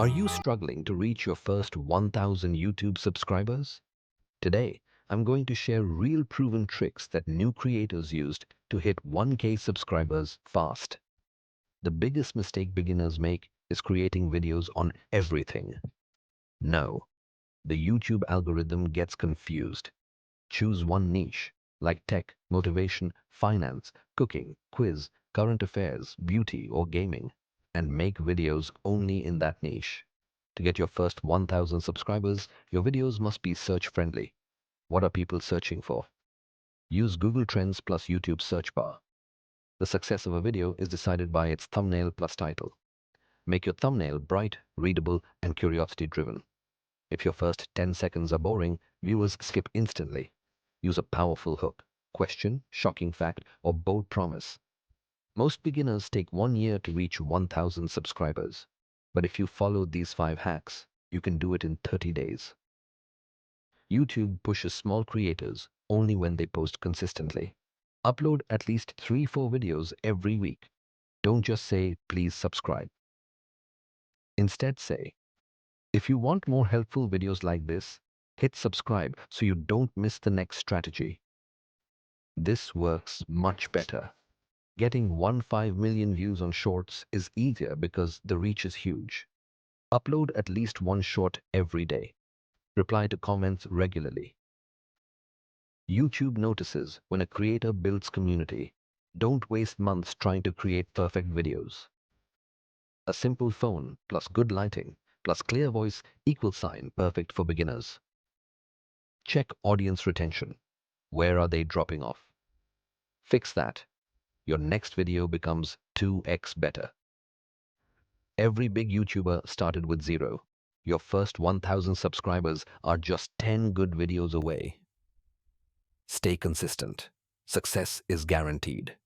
Are you struggling to reach your first 1,000 YouTube subscribers? Today, I'm going to share real proven tricks that new creators used to hit 1K subscribers fast. The biggest mistake beginners make is creating videos on everything. No, the YouTube algorithm gets confused. Choose one niche, like tech, motivation, finance, cooking, quiz, current affairs, beauty, or gaming, and make videos only in that niche. To get your first 1,000 subscribers, your videos must be search friendly. What are people searching for? Use Google Trends plus YouTube search bar. The success of a video is decided by its thumbnail plus title. Make your thumbnail bright, readable, and curiosity driven. If your first 10 seconds are boring, viewers skip instantly. Use a powerful hook, question, shocking fact, or bold promise. Most beginners take 1 year to reach 1,000 subscribers. But if you follow these 5 hacks, you can do it in 30 days. YouTube pushes small creators only when they post consistently. Upload at least 3-4 videos every week. Don't just say, please subscribe. Instead say, if you want more helpful videos like this, hit subscribe so you don't miss the next strategy. This works much better. Getting 1.5 million views on shorts is easier because the reach is huge. Upload at least one short every day. Reply to comments regularly. YouTube notices when a creator builds community. Don't waste months trying to create perfect videos. A simple phone plus good lighting plus clear voice equals sign perfect for beginners. Check audience retention. Where are they dropping off? Fix that. Your next video becomes 2x better. Every big YouTuber started with 0. Your first 1,000 subscribers are just 10 good videos away. Stay consistent. Success is guaranteed.